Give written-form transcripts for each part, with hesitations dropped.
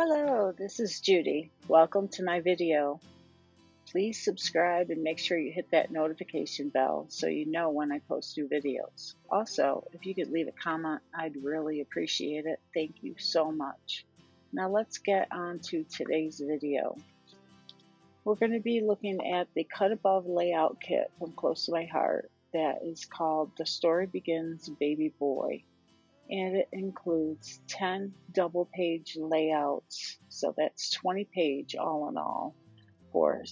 Hello, this is Judy. Welcome to my video. Please subscribe and make sure you hit that notification bell so you know when I post new videos. Also, if you could leave a comment, I'd really appreciate it. Thank you so much. Now let's get on to today's video. We're going to be looking at the Cut Above layout kit from Close to My Heart that is called The Story Begins Baby Boy. And it includes 10 double page layouts, so that's 20 page all in all for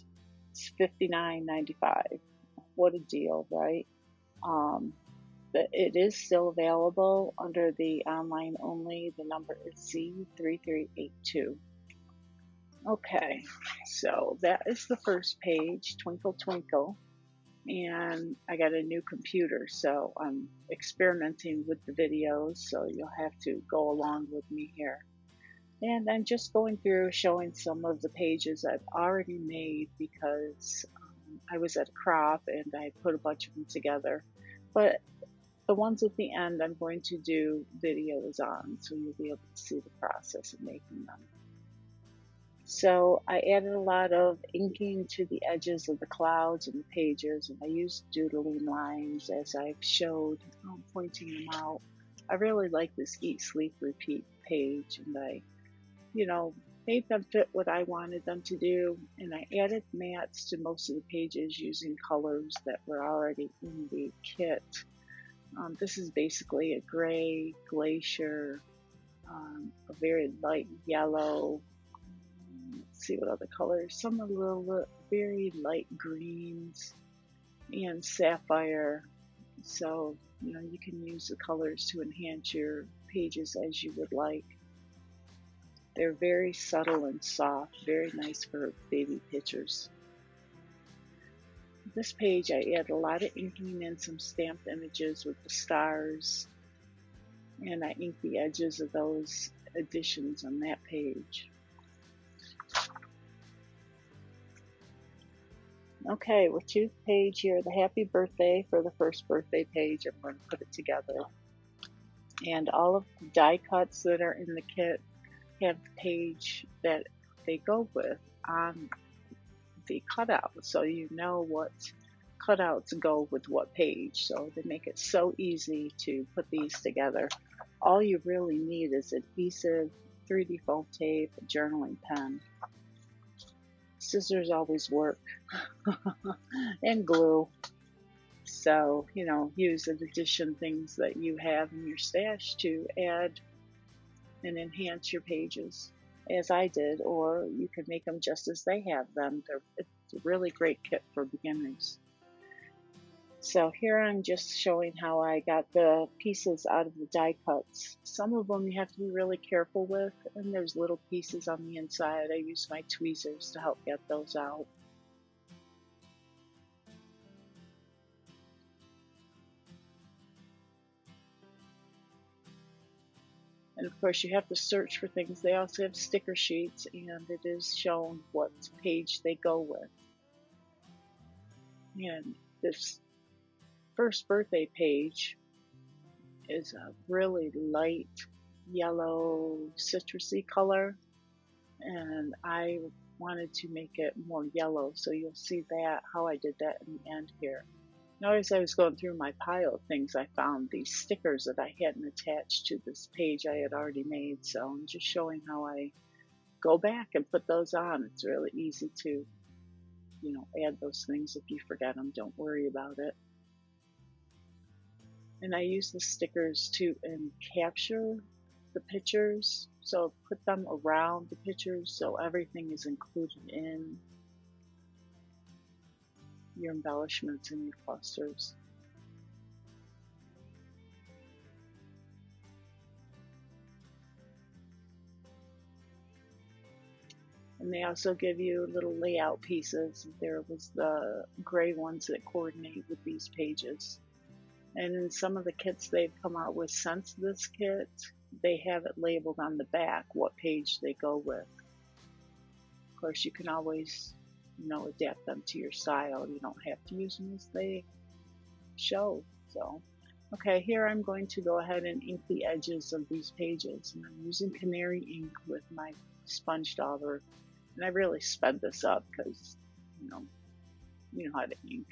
$59.95. What a deal, right? But it is still available under the online only. The number is C3382. Okay, so that is the first page, Twinkle Twinkle. And I got a new computer, so I'm experimenting with the videos, so you'll have to go along with me here. And I'm just going through showing some of the pages I've already made because I was at a crop and I put a bunch of them together. But the ones at the end I'm going to do videos on, so you'll be able to see the process of making them. So I added a lot of inking to the edges of the clouds and the pages, and I used doodling lines as I've showed, pointing them out. I really like this Eat, Sleep, Repeat page, and I, made them fit what I wanted them to do, and I added mats to most of the pages using colors that were already in the kit. This is basically a gray, glacier, a very light yellow. Let's see what other colors. Some of the very light greens and sapphire. So, you can use the colors to enhance your pages as you would like. They're very subtle and soft, very nice for baby pictures. This page I added a lot of inking and some stamped images with the stars, and I inked the edges of those additions on that page. Okay, we're to the page here, the happy birthday for the first birthday page. I'm going to put it together. And all of the die cuts that are in the kit have the page that they go with on the cutout, so you know what cutouts go with what page. So they make it so easy to put these together. All you really need is adhesive, 3D foam tape, a journaling pen. Scissors always work, and glue. So, use in addition things that you have in your stash to add and enhance your pages, as I did, or you can make them just as they have them. It's a really great kit for beginners. So here I'm just showing how I got the pieces out of the die cuts. Some of them you have to be really careful with, and there's little pieces on the inside. I use my tweezers to help get those out. And of course you have to search for things. They also have sticker sheets, and it is shown what page they go with. And this first birthday page is a really light yellow citrusy color, and I wanted to make it more yellow, so you'll see that how I did that in the end here. Now, as I was going through my pile of things, I found these stickers that I hadn't attached to this page I had already made, so I'm just showing how I go back and put those on. It's really easy to add those things. If you forget them, don't worry about it. And I use the stickers to capture the pictures, so put them around the pictures so everything is included in your embellishments and your clusters. And they also give you little layout pieces. There was the gray ones that coordinate with these pages. And in some of the kits they've come out with since this kit, they have it labeled on the back what page they go with. Of course, you can always, adapt them to your style. You don't have to use them as they show. So Okay, here I'm going to go ahead and ink the edges of these pages. And I'm using Canary ink with my sponge dauber. And I really sped this up because, you know, you know how to ink.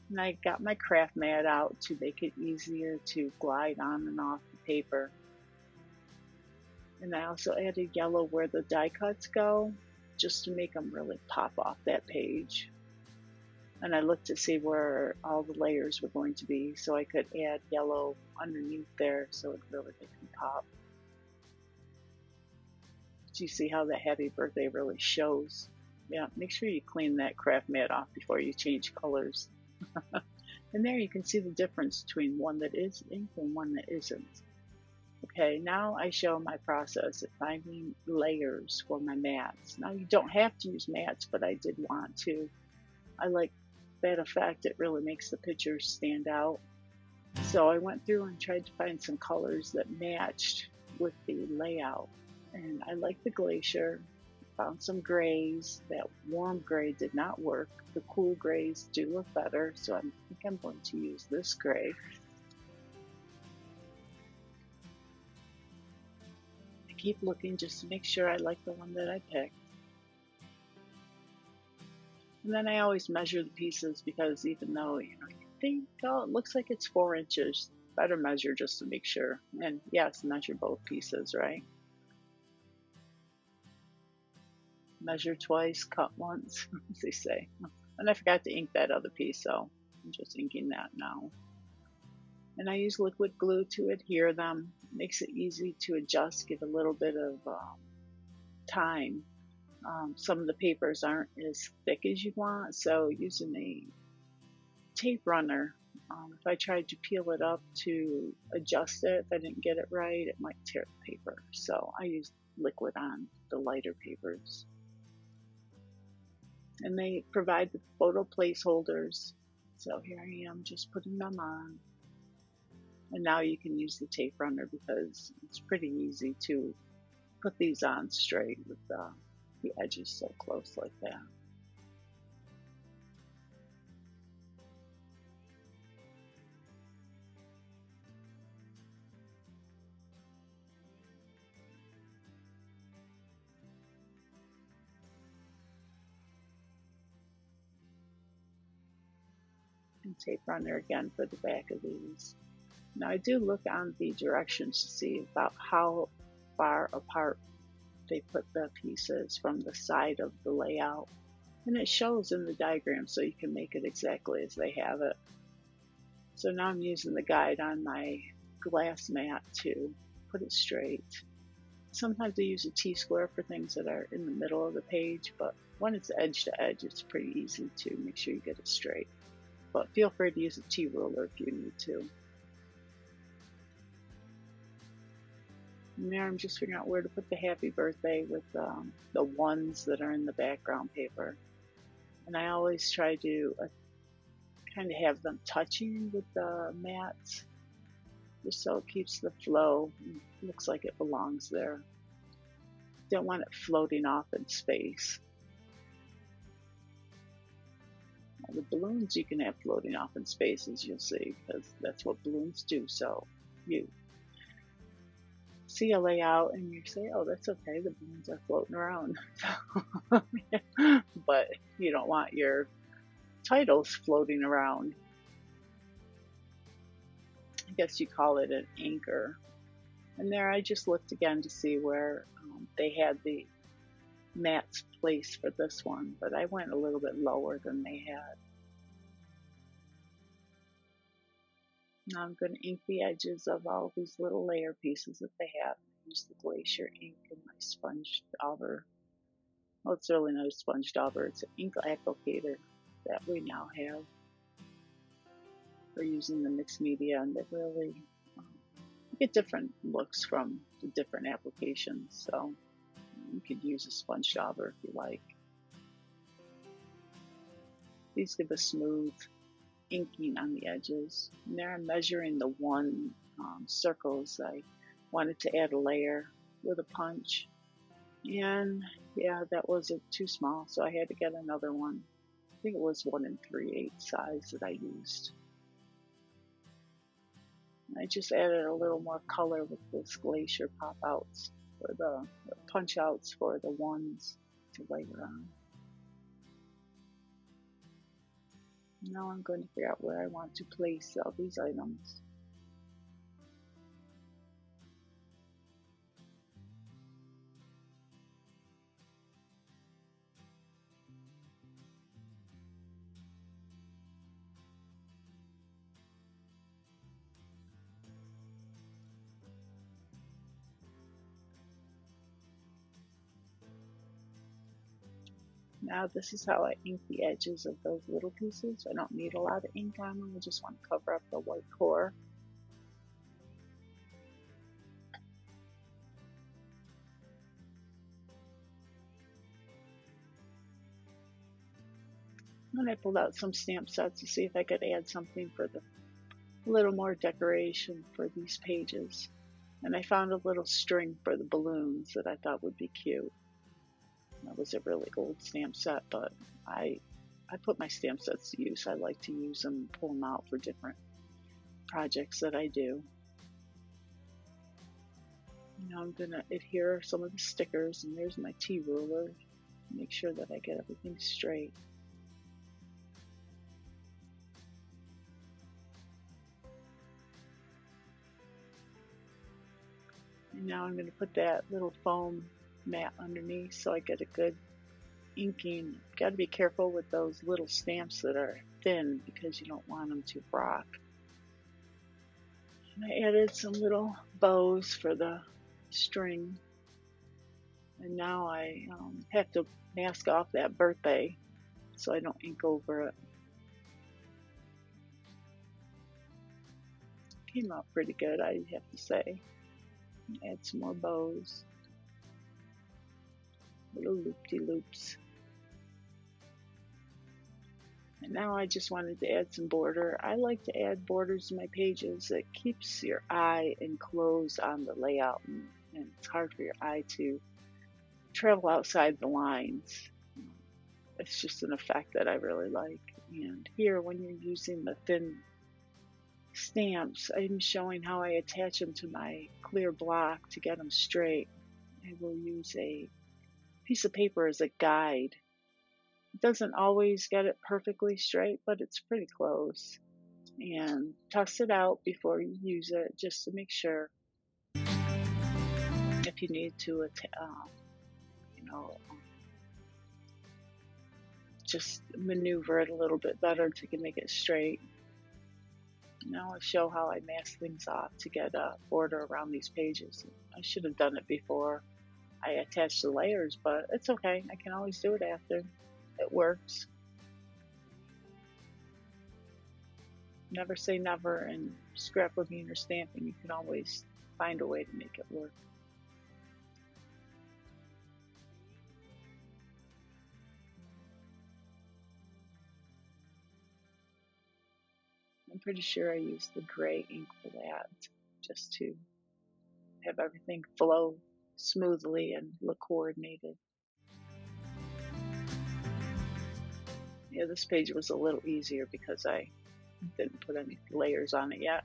And I got my craft mat out to make it easier to glide on and off the paper. And I also added yellow where the die cuts go, just to make them really pop off that page. And I looked to see where all the layers were going to be so I could add yellow underneath there so it really make them pop. Do you see how the happy birthday really shows? Yeah, make sure you clean that craft mat off before you change colors. And there you can see the difference between one that is inked and one that isn't. Okay, now I show my process of finding layers for my mats. Now you don't have to use mats, but I did want to. I like that effect. It really makes the pictures stand out. So I went through and tried to find some colors that matched with the layout. And I like the glacier. Found some grays. That warm gray did not work. The cool grays do look better, so I think I'm going to use this gray. I keep looking just to make sure I like the one that I picked. And then I always measure the pieces because even though, you think, oh, it looks like it's 4 inches, better measure just to make sure. And yes, measure both pieces, right? Measure twice, cut once, as they say. And I forgot to ink that other piece, so I'm just inking that now. And I use liquid glue to adhere them. It makes it easy to adjust, give a little bit of time. Some of the papers aren't as thick as you want, so using a tape runner, if I tried to peel it up to adjust it, if I didn't get it right, it might tear the paper. So I use liquid on the lighter papers. And they provide the photo placeholders. So here I am just putting them on. And now you can use the tape runner because it's pretty easy to put these on straight with the edges so close like that. And tape runner again for the back of these. Now I do look on the directions to see about how far apart they put the pieces from the side of the layout. And it shows in the diagram so you can make it exactly as they have it. So now I'm using the guide on my glass mat to put it straight. Sometimes I use a T-square for things that are in the middle of the page, but when it's edge to edge, it's pretty easy to make sure you get it straight. But feel free to use a T-ruler if you need to. And there I'm just figuring out where to put the happy birthday with the ones that are in the background paper. And I always try to kind of have them touching with the mats, just so it keeps the flow. It looks like it belongs there. Don't want it floating off in space. Now, the balloons you can have floating off in space, as you'll see, because that's what balloons do. So you see a layout and you say, oh, that's okay, the balloons are floating around. But you don't want your titles floating around. I guess you call it an anchor. And there I just looked again to see where they had the mats placed for this one, but I went a little bit lower than they had. Now I'm going to ink the edges of all these little layer pieces that they have. Use the glacier ink and my sponge dauber. Well, it's really not a sponge dauber, it's an ink applicator that we now have for using the mixed media, and that really get different looks from the different applications. So you could use a sponge dauber if you like. These give a smooth inking on the edges. And there I'm measuring the one circles. I wanted to add a layer with a punch. And yeah, that wasn't too small, so I had to get another one. I think it was 1 3/8 size that I used. I just added a little more color with this glacier pop outs for the punch outs for the ones to later on. Now I'm going to figure out where I want to place all these items. Now this is how I ink the edges of those little pieces. I don't need a lot of ink on them. I just want to cover up the white core. Then I pulled out some stamp sets to see if I could add something for the little more decoration for these pages. And I found a little string for the balloons that I thought would be cute. That was a really old stamp set, but I put my stamp sets to use. I like to use them and pull them out for different projects that I do. Now I'm going to adhere some of the stickers, and there's my T ruler. Make sure that I get everything straight. And now I'm going to put that little foam mat underneath so I get a good inking. You've got to be careful with those little stamps that are thin because you don't want them to rock. And I added some little bows for the string. And now I have to mask off that birthday so I don't ink over it. Came out pretty good, I have to say. Add some more bows. Little loop-de-loops. And now I just wanted to add some border. I like to add borders to my pages. It keeps your eye enclosed on the layout, and it's hard for your eye to travel outside the lines. It's just an effect that I really like. And here, when you're using the thin stamps, I'm showing how I attach them to my clear block to get them straight. I will use a piece of paper as a guide. It doesn't always get it perfectly straight, but it's pretty close. And tuss it out before you use it just to make sure. If you need to, just maneuver it a little bit better to make it straight. Now I'll show how I mask things off to get a border around these pages. I should have done it before I attached the layers, but it's okay. I can always do it after. It works. Never say never, and scrapbooking or stamping, you can always find a way to make it work. I'm pretty sure I used the gray ink for that, just to have everything flow smoothly and look coordinated. Yeah, this page was a little easier because I didn't put any layers on it yet.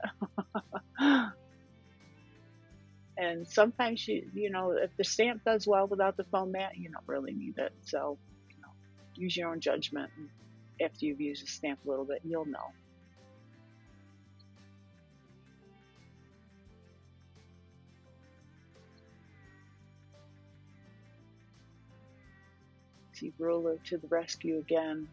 And sometimes if the stamp does well without the foam mat, you don't really need it. So, use your own judgment. And after you've used the stamp a little bit, you'll know. See, ruler to the rescue again.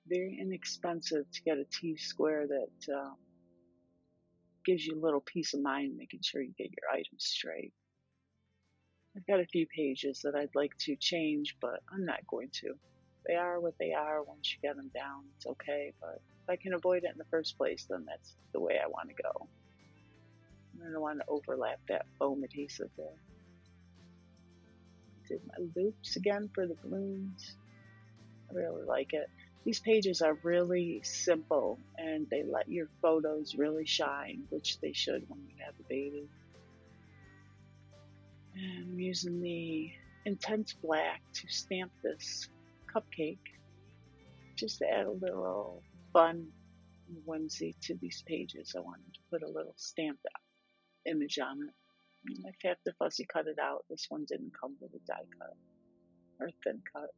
Very inexpensive to get a T-square that gives you a little peace of mind, making sure you get your items straight. I've got a few pages that I'd like to change, but I'm not going to. They are what they are. Once you get them down, it's okay. But if I can avoid it in the first place, then that's the way I want to go. I don't want to overlap that foam adhesive there. Did my loops again for the balloons. I really like it. These pages are really simple, and they let your photos really shine, which they should when you have a baby. And I'm using the intense black to stamp this cupcake, just to add a little fun and whimsy to these pages. I wanted to put a little stamped image on it. And I have to fussy cut it out. This one didn't come with a die cut or thin cut.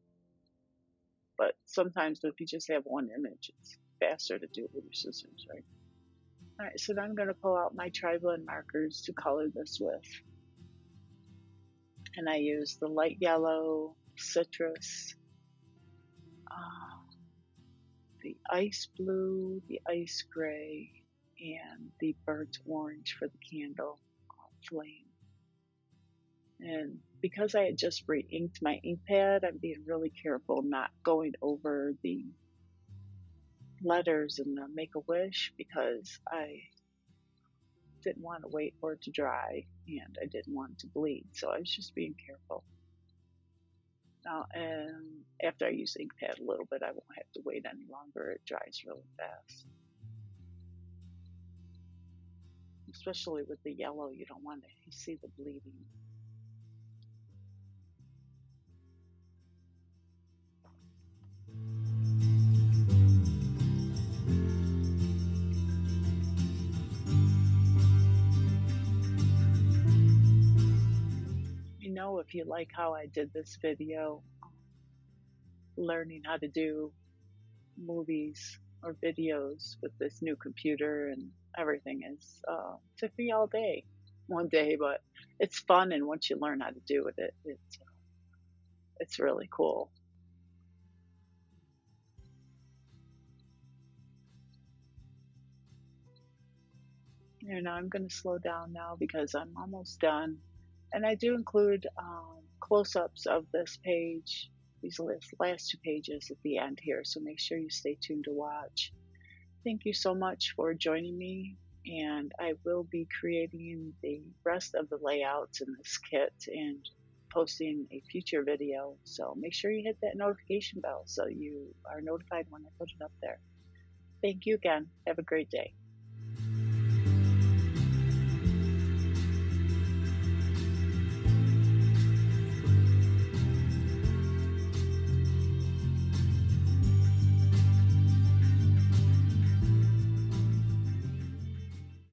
But sometimes if you just have one image, it's faster to do it with your scissors, right? Alright, so now I'm going to pull out my tri-blend markers to color this with. And I use the light yellow, citrus, the ice blue, the ice gray, and the burnt orange for the candle flame. And because I had just re-inked my ink pad, I'm being really careful not going over the letters in the Make-A-Wish because I didn't want to wait for it to dry and I didn't want it to bleed, so I was just being careful. Now, and after I use the ink pad a little bit, I won't have to wait any longer. It dries really fast. Especially with the yellow, you don't want to see the bleeding. You know, if you like how I did this video, learning how to do movies or videos with this new computer and everything is took me all day, one day, but it's fun, and once you learn how to do with it, it's really cool. And I'm going to slow down now because I'm almost done, and I do include close-ups of this page, these last two pages at the end here, so make sure you stay tuned to watch. Thank you so much for joining me, and I will be creating the rest of the layouts in this kit and posting a future video, so make sure you hit that notification bell so you are notified when I put it up there. Thank you again. Have a great day.